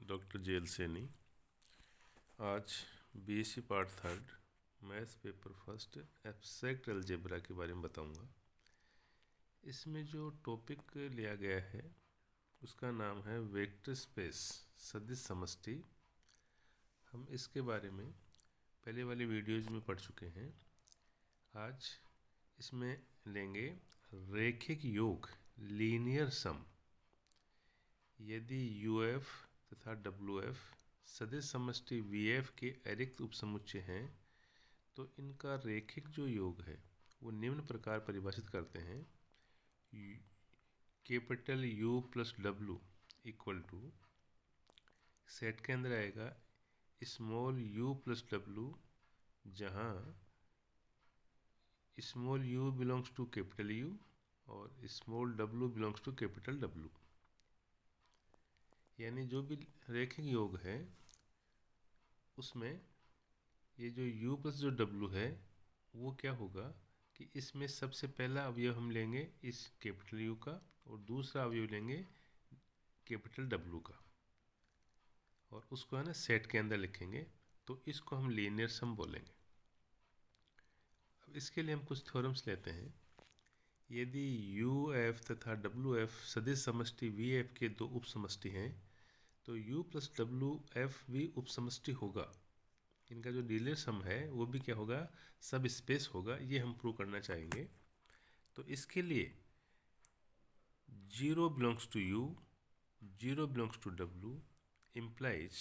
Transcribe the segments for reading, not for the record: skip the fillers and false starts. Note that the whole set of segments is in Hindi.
डॉक्टर जेल सैनी। आज BSc part 3 maths paper first abstract algebra के बारे में बताऊंगा। इसमें जो टॉपिक लिया गया है उसका नाम है वेक्टर स्पेस सदिश समष्टि। हम इसके बारे में पहले वाली वीडियोज में पढ़ चुके हैं। आज इसमें लेंगे रैखिक योग लीनियर सम। यदि UF तथा WF सदिश समष्टि VF के अरिक्त उपसमुच्चय हैं तो इनका रैखिक जो योग है वो निम्न प्रकार परिभाषित करते हैं। Capital U plus W equal to सेट के अंदर आएगा स्मॉल u प्लस W, जहाँ small u belongs to capital U और small w belongs to capital W। यानी जो भी रैखिक योग है उसमें ये जो u प्लस जो w है वो क्या होगा कि इसमें सबसे पहला अवयव हम लेंगे इस कैपिटल U का और दूसरा अवयव लेंगे कैपिटल W का और उसको है ना सेट के अंदर लिखेंगे, तो इसको हम लीनियर सम बोलेंगे। अब इसके लिए हम कुछ थ्योरम्स लेते हैं। यदि UF तथा WF सदिश समष्टि VF के दो उपसमष्टि हैं तो U प्लस WF भी उपसमष्टि होगा। इनका जो लीनियर सम है वो भी क्या होगा, सब स्पेस होगा। ये हम प्रूव करना चाहेंगे। तो इसके लिए 0 belongs to U, 0 belongs to W implies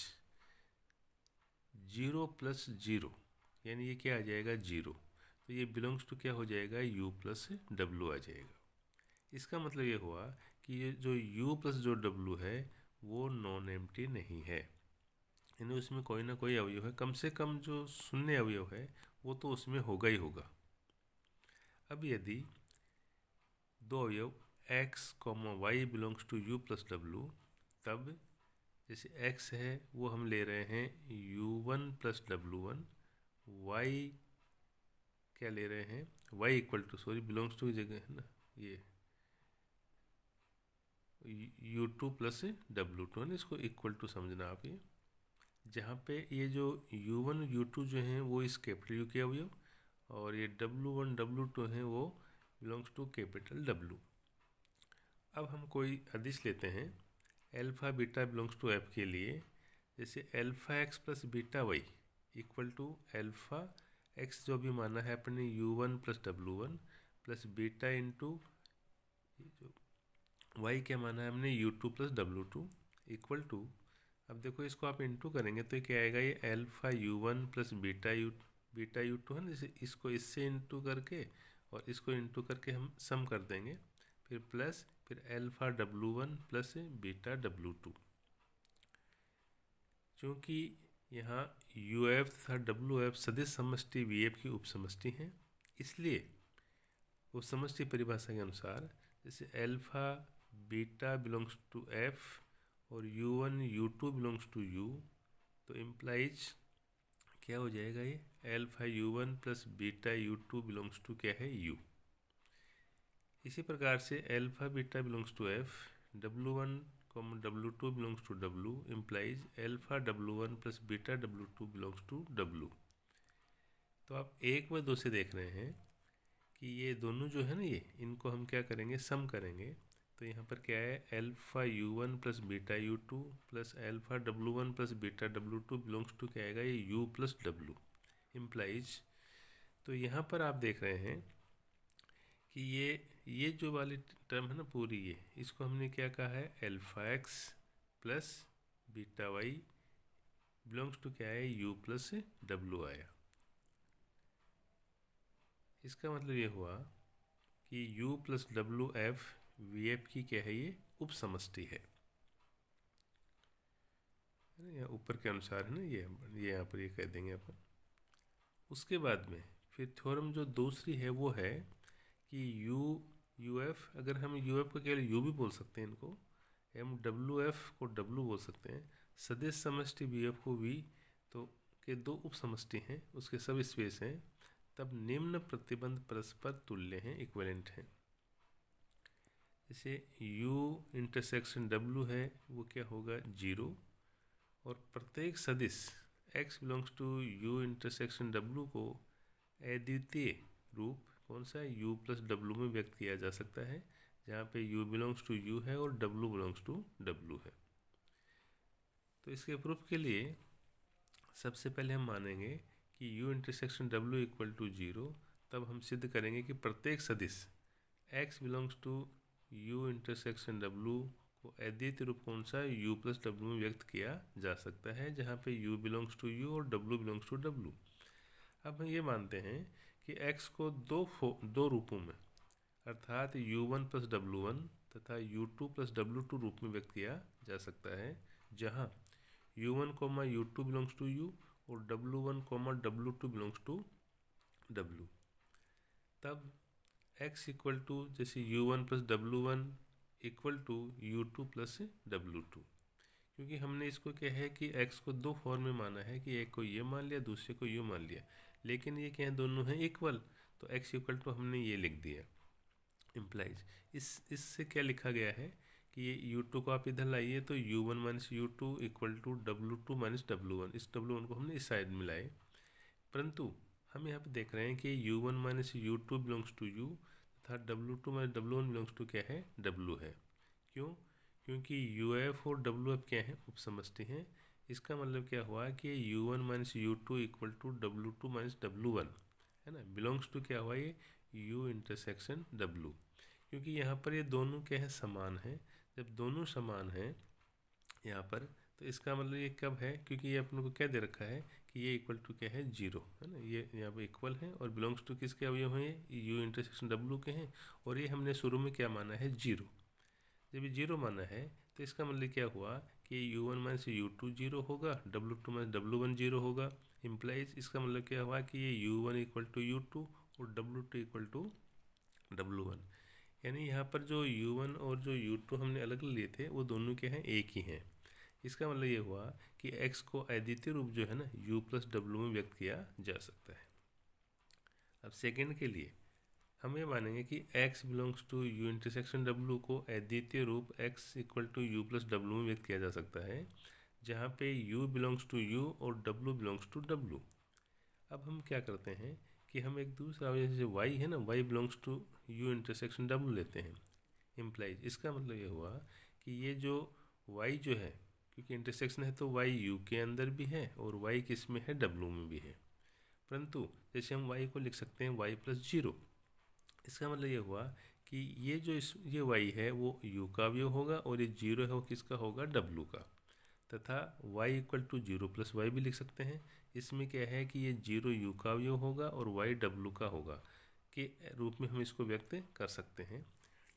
0 plus 0, यानी ये क्या आ जाएगा 0। तो ये बिलोंग्स टू क्या हो जाएगा, U प्लस W आ जाएगा। इसका मतलब ये हुआ कि ये जो U प्लस जो W है वो नॉन एम्प्टी नहीं है, यानी उसमें कोई ना कोई अवयव है, कम से कम जो शून्य अवयव है वो तो उसमें होगा ही होगा। अब यदि दो अवयव x, y belongs to U plus W, तब जैसे x है वो हम ले रहे हैं U1 प्लस W1, y क्या ले रहे हैं, y equal to belongs to की जगह है ना ये U2 प्लस W2 है ना, इसको इक्वल टू समझना आप। ये जहाँ पे ये जो U1 U2 जो हैं वो इस कैपिटल U के अवयव और ये W1 W2 हैं वो बिलोंग्स टू कैपिटल W। अब हम कोई अदिश लेते हैं alpha beta belongs to F के लिए, जैसे alpha x plus beta y equal to alpha x जो भी माना है अपने U1 plus W1 plus beta into y क्या माना है हमने U2 plus W2 equal to, अब देखो इसको आप इंटू करेंगे तो क्या आएगा, ये alpha U1 plus beta U2 है ना, जैसे इसको इससे इंटू करके और इसको इंटू करके हम सम कर देंगे, फिर प्लस फिर alpha W1 plus beta W2। क्योंकि यहाँ UF तथा WF सदिश समष्टि VF की उपसमष्टि हैं, इसलिए उपसमष्टि परिभाषा के अनुसार जैसे alpha beta belongs to F और U1 U2 belongs to U, तो इम्प्लाइज क्या हो जाएगा, ये alpha U1 plus beta U2 belongs to क्या है U। इसी प्रकार से alpha beta belongs to F, W1 W2 belongs to W implies alpha W1 plus beta W2 belongs to W। तो आप 1 व 2 से देख रहे हैं कि ये दोनों जो है ना, ये इनको हम क्या करेंगे, सम करेंगे। तो यहाँ पर क्या है, alpha U1 plus beta U2 plus alpha W1 plus beta W2 belongs to क्या आएगा, ये U प्लस W इम्प्लाइज। तो यहाँ पर आप देख रहे हैं कि ये जो वाली टर्म है ना पूरी, ये इसको हमने क्या कहा है, alpha x plus beta y belongs to क्या है, U प्लस W आया। इसका मतलब ये हुआ कि U प्लस WF VF की क्या है, ये उपसमष्टि है ना, ऊपर के अनुसार है ना, ये यहाँ पर ये कह देंगे अपन। उसके बाद में फिर थ्योरम जो दूसरी है वो है कि UF, अगर हम UF को केवल U भी बोल सकते हैं, इनको हम WF को W बोल सकते हैं, सदिश समष्टि VF को V, तो के दो उपसमष्टि हैं, उसके सब स्पेस हैं, तब निम्न प्रतिबंध परस्पर तुल्य हैं, इक्विवेलेंट हैं। जैसे U इंटरसेक्शन W है वो क्या होगा 0, और प्रत्येक सदिश x belongs to u intersection w को अद्वितीय रूप कौन सा है u प्लस w में व्यक्त किया जा सकता है, जहाँ पे u बिलोंग्स टू u है और w बिलोंग्स टू w है। तो इसके प्रूफ के लिए सबसे पहले हम मानेंगे कि u intersection w equal to 0। तब हम सिद्ध करेंगे कि प्रत्येक सदिश x belongs to u intersection w को अद्वितीय रूप कौन सा u प्लस w में व्यक्त किया जा सकता है, जहाँ पे u बिलोंग्स टू u और w बिलोंग्स टू w। अब हम ये मानते हैं कि x को दो रूपों में अर्थात u1 प्लस w1 तथा u2 प्लस w2 रूप में व्यक्त किया जा सकता है, जहाँ u1 coma u2 belongs to u और w1 comma w2 belongs to w। तब x इक्वल टू जैसे u1 plus w1 equal to u2 plus w2, क्योंकि हमने इसको क्या है कि x को दो फॉर्म में माना है कि एक को ये मान लिया दूसरे को ये मान लिया, लेकिन ये क्या है दोनों हैं इक्वल, तो x इक्वल टू हमने ये लिख दिया। इम्प्लाइज इससे क्या लिखा गया है कि ये u2 को आप इधर लाइए तो u1 minus u2 equal to w2 minus w1, इस w1 को हमने इस साइड में लाए, परंतु हम यहाँ पे देख रहे हैं कि u1 minus u2 belongs to u तथा w2 minus w1 belongs to क्या है w है। क्यों? क्योंकि uf और wf क्या है उपसमष्टि हैं। इसका मतलब क्या हुआ कि u1 minus u2 equal to w2 minus w1 है ना, बिलोंग्स टू क्या हुआ ये u इंटरसेक्शन w, क्योंकि यहाँ पर ये दोनों क्या है समान है। जब दोनों समान हैं यहाँ पर, तो इसका मतलब ये कब है, क्योंकि ये अपने को क्या दे रखा है कि ये इक्वल टू क्या है 0 है ना, ये यहाँ पर इक्वल है और बिलोंग्स टू किसके अवयव हैं ये u इंटरसेक्शन w के हैं, और ये हमने शुरू में क्या माना है 0। जब ये 0 माना है तो इसका मतलब क्या हुआ कि u1 माइनस u2 0 होगा, w2 माइनस w1 0 होगा। इम्प्लाइज इसका मतलब क्या हुआ कि ये u1 इक्वल टू u2 और w2 इक्वल टू w1, यानी यहाँ पर जो u1 और जो u2 हमने अलग लिए थे वो दोनों के हैं एक ही हैं। इसका मतलब ये हुआ कि x को अद्वितीय रूप जो है ना u प्लस w में व्यक्त किया जा सकता है। अब सेकेंड के लिए हम ये मानेंगे कि x belongs to u intersection w को अद्वितीय रूप x equal to u plus w में व्यक्त किया जा सकता है, जहाँ पे u बिलोंग्स टू u और w बिलोंग्स टू w। अब हम क्या करते हैं कि हम एक दूसरा जैसे y है ना, y belongs to u intersection w लेते हैं। इम्प्लाइज इसका मतलब ये हुआ कि ये जो y जो है, क्योंकि इंटरसेक्शन है तो y u के अंदर भी है और y किस में है w में भी है, परंतु जैसे हम y को लिख सकते हैं y प्लस 0। इसका मतलब ये हुआ कि ये जो ये y है वो u का अवयव होगा और ये 0 है वो किसका होगा w का, तथा y equal to 0 plus y भी लिख सकते हैं। इसमें क्या है कि ये 0 u का अवयव होगा और y w का होगा के रूप में हम इसको व्यक्त कर सकते हैं।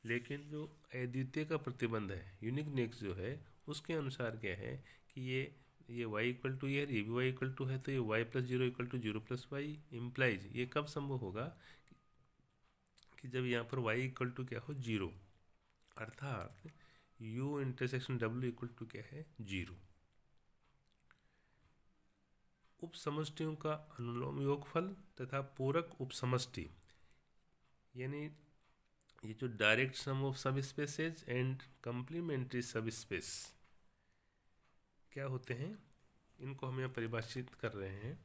लेकिन जो अद्वितीय का प्रतिबंध है यूनिकनेस जो है उसके अनुसार क्या है कि ये y इक्वल टू ये भी y इक्वल टू है, तो ये y plus 0 equal to 0 plus y. Implies ये कब संभव होगा कि जब यहाँ पर y इक्वल टू क्या हो 0, अर्थात u intersection w equal to क्या है 0। उपसमष्टियों का अनुलोम योगफल तथा पूरक उपसमष्टि, यानी ये जो डायरेक्ट सम ऑफ सब स्पेसेज एंड कम्प्लीमेंट्री सब स्पेस क्या होते हैं, इनको हम यहाँ परिभाषित कर रहे हैं।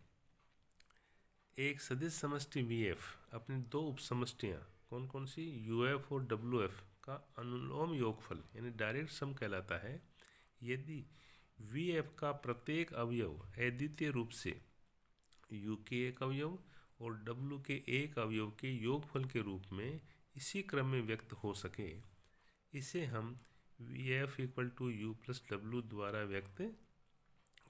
एक सदिश समष्टि VF अपनी दो उपसमष्टियाँ कौन कौन सी UF और WF का अनुलोम योगफल यानी डायरेक्ट सम कहलाता है, यदि VF का प्रत्येक अवयव अद्वितीय रूप से U के एक अवयव और W के एक अवयव के योगफल के रूप में इसी क्रम में व्यक्त हो सके। इसे हम VF equal to U plus W द्वारा व्यक्त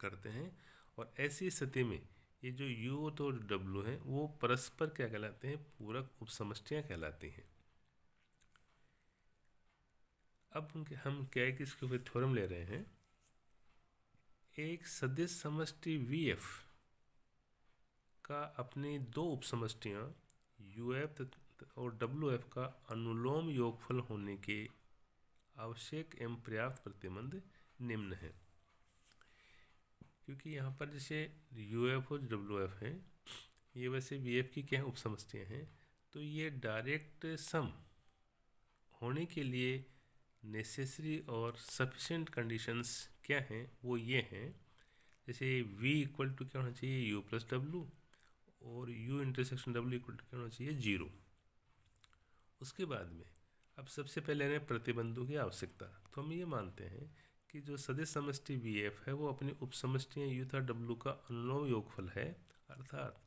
करते हैं, और ऐसी स्थिति में ये जो U और W हैं वो परस्पर क्या कहलाते हैं, पूरक उपसमष्टियाँ कहलाती हैं। अब हम क्या है कि इसके ऊपर थ्योरम ले रहे हैं। एक सदिश समष्टि VF का अपनी दो उपसमष्टियाँ UF और WF का अनुलोम योगफल होने के आवश्यक एवं पर्याप्त प्रतिबंध निम्न है। क्योंकि यहाँ पर जैसे UF और WF है ये वैसे VF की क्या उपसमष्टियाँ हैं, तो ये डायरेक्ट सम होने के लिए नेसेसरी और सफिशिएंट कंडीशंस क्या हैं, वो ये हैं जैसे v इक्वल टू क्या होना चाहिए, u प्लस डब्लू, और u intersection w equal to क्या होना चाहिए, 0। उसके बाद में अब सबसे पहले हमें प्रतिबंधों की आवश्यकता, तो हम ये मानते हैं कि जो सदिश समष्टि VF है वो अपनी उपसमष्टियाँ u तथा w का अनुलोम योगफल है। अर्थात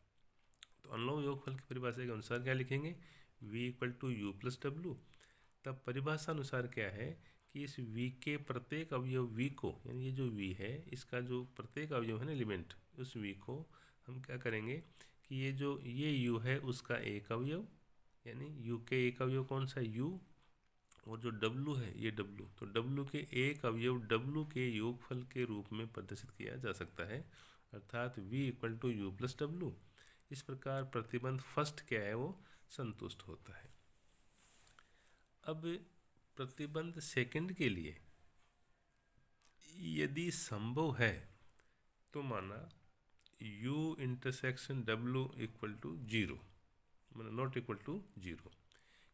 तो अनुलोम योगफल की परिभाषा के अनुसार क्या लिखेंगे, v equal to u plus डब्लू। तब परिभाषा अनुसार क्या है कि इस v के प्रत्येक अवयव v को, यानी ये जो v है इसका जो प्रत्येक अवयव है ना एलिमेंट, उस v को हम क्या करेंगे कि ये u है उसका एक अवयव, यानी u के एक अवयव कौन सा u, और जो w है ये w, तो w के एक अवयव w के योगफल के रूप में प्रदर्शित किया जा सकता है। अर्थात v equal to u plus डब्लू। इस प्रकार प्रतिबंध फर्स्ट क्या है वो संतुष्ट होता है। अब प्रतिबंध सेकंड के लिए यदि संभव है तो माना u intersection w equal to 0, मतलब नॉट इक्वल टू 0,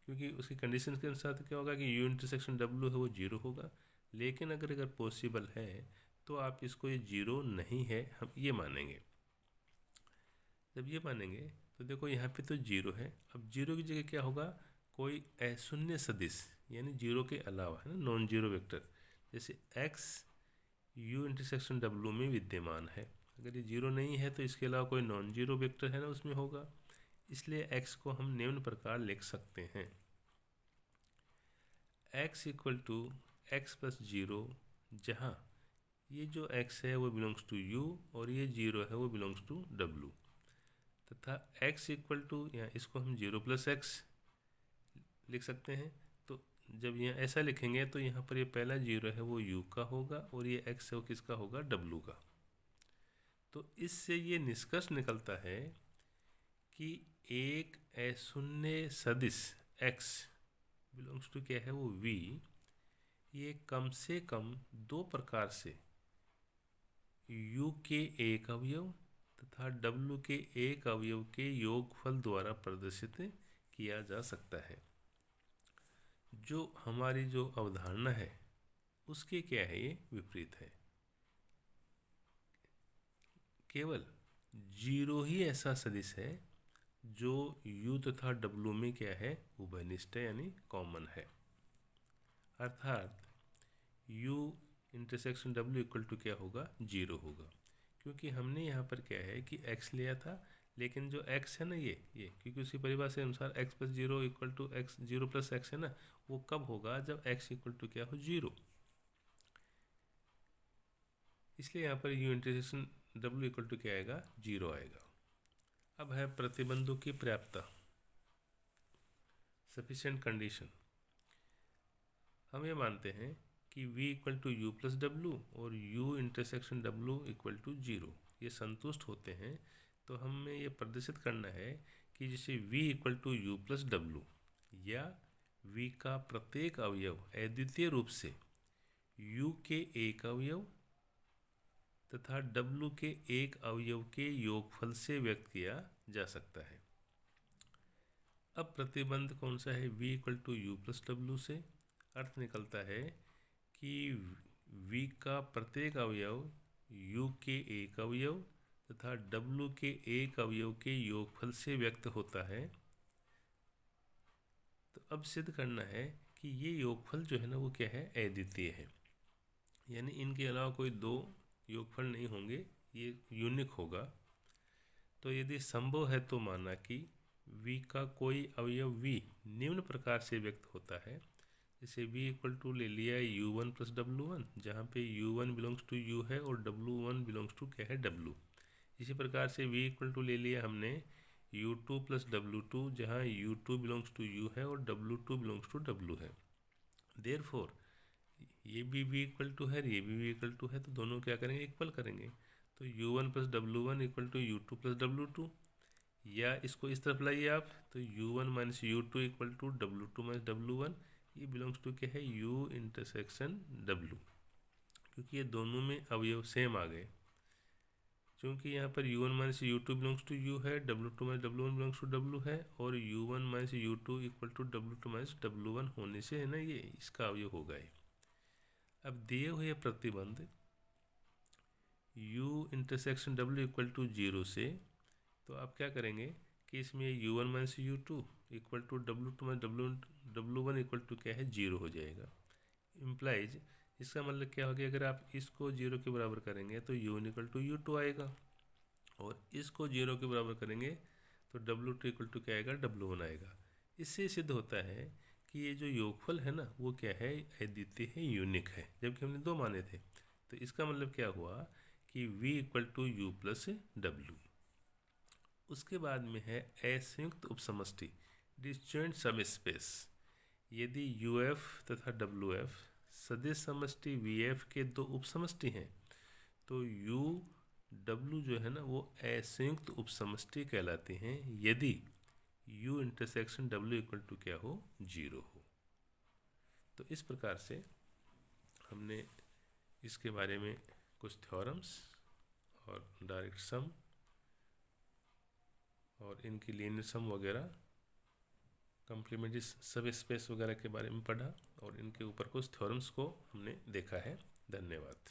क्योंकि उसकी कंडीशन के अनुसार तो क्या होगा कि u इंटरसेक्शन w है वो 0 होगा। लेकिन अगर पॉसिबल है तो आप इसको ये 0 नहीं है हम ये मानेंगे। जब ये मानेंगे तो देखो यहाँ पे तो 0 है, अब 0 की जगह क्या होगा, कोई अशून्य सदिश, यानी 0 के अलावा है ना, नॉन जीरो वेक्टर, जैसे x u इंटरसेक्शन w में विद्यमान है। अगर ये 0 नहीं है तो इसके अलावा कोई नॉन जीरो वेक्टर है ना उसमें होगा। इसलिए x को हम निम्न प्रकार लिख सकते हैं, x equal to x plus 0, जहाँ ये जो x है वो बिलोंग्स टू u और ये 0 है वो बिलोंग्स टू w, तथा x इक्वल टू, यहाँ इसको हम 0 प्लस एक्स लिख सकते हैं। तो जब यहाँ ऐसा लिखेंगे तो यहाँ पर ये पहला 0 है वो u का होगा और ये x है वो किसका होगा, w का। तो इससे ये निष्कर्ष निकलता है कि एक अशून्य सदिश x बिलोंग्स टू क्या है वो v, ये कम से कम दो प्रकार से u के एक अवयव तथा w के एक अवयव के योगफल द्वारा प्रदर्शित किया जा सकता है। जो हमारी जो अवधारणा है उसके क्या है, ये विपरीत है। केवल 0 ही ऐसा सदिश है जो u तथा w में क्या है, उभयनिष्ठ है, यानी कॉमन है। अर्थात u intersection w equal to क्या होगा, 0 होगा, क्योंकि हमने यहाँ पर क्या है कि x लिया था, लेकिन जो x है ना ये क्योंकि उसी परिभाषा के अनुसार x plus 0 equal to x 0 plus x है ना, वो कब होगा, जब x इक्वल टू क्या हो, 0। इसलिए यहाँ पर u intersection w equal to क्या आएगा, 0 आएगा। अब है प्रतिबंधों की पर्याप्तता, सफिशिएंट कंडीशन। हम ये मानते हैं कि v equal to u plus डब्लू और u intersection w equal to 0 ये संतुष्ट होते हैं। तो हमें ये प्रदर्शित करना है कि जैसे v equal to u plus डब्लू या v का प्रत्येक अवयव अद्वितीय रूप से u के एक अवयव तथा w के एक अवयव के योगफल से व्यक्त किया जा सकता है। अब प्रतिबंध कौन सा है, v equal to u plus डब्लू से अर्थ निकलता है कि v का प्रत्येक अवयव u के एक अवयव तथा w के एक अवयव के योगफल से व्यक्त होता है। तो अब सिद्ध करना है कि ये योगफल जो है ना वो क्या है, अद्वितीय है, यानी इनके अलावा कोई दो योगफल नहीं होंगे, ये यूनिक होगा। तो यदि संभव है तो माना कि v का कोई अवयव v निम्न प्रकार से व्यक्त होता है। जैसे v इक्वल टू ले लिया u1 प्लस w1, जहाँ पे u1 बिलोंग्स टू u है और w1 बिलोंग्स टू क्या है, w। इसी प्रकार से v इक्वल टू ले लिया हमने u2 प्लस w2, जहाँ u2 बिलोंग्स टू u है और w2 बिलोंग्स टू w है। देयरफॉर ये भी v इक्वल टू है, ये भी v इक्वल टू है, तो दोनों क्या करेंगे, इक्वल करेंगे। तो u1 plus w1 equal to u2 plus w2, या इसको इस तरफ लाइए आप, तो u1 minus u2 equal to w2 minus w1, ये बिलोंग्स टू क्या है, u इंटरसेक्शन w, क्योंकि ये दोनों में अवयव सेम आ गए। क्योंकि यहाँ पर u1 minus u2 belongs to u है, w2 minus w1 belongs to w है, और u1 minus u2 equal to w2 minus w1 होने से है ना ये इसका अवयव होगा। अब दिए हुए प्रतिबंध u intersection w equal to 0 से, तो आप क्या करेंगे कि इसमें u1 minus u2 equal to w2 minus w1 equal to क्या है 0 हो जाएगा। इम्प्लाइज इसका मतलब क्या हो गया, अगर आप इसको 0 के बराबर करेंगे तो u1 इक्वल टू u2 आएगा, और इसको 0 के बराबर करेंगे तो w2 इक्वल टू क्या आएगा w1 आएगा। इससे सिद्ध होता है कि ये जो योगफल है ना वो क्या है, अद्वितीय है, यूनिक है, जबकि हमने 2 माने थे। तो इसका मतलब क्या हुआ कि v equal to u plus w। उसके बाद में है असंयुक्त उपसमष्टि, डिस्जॉइंट सब स्पेस। यदि uf तथा wf सदिश समष्टि vf के 2 उपसमष्टि हैं तो u w जो है ना वो असंयुक्त उपसमष्टि कहलाते हैं, यदि u intersection w equal to क्या हो 0 हो। तो इस प्रकार से हमने इसके बारे में कुछ थ्योरम्स और डायरेक्ट सम और इनकी लीनियर सम वगैरह, कम्प्लीमेंट्री सब स्पेस वगैरह के बारे में पढ़ा, और इनके ऊपर कुछ थ्योरम्स को हमने देखा है। धन्यवाद।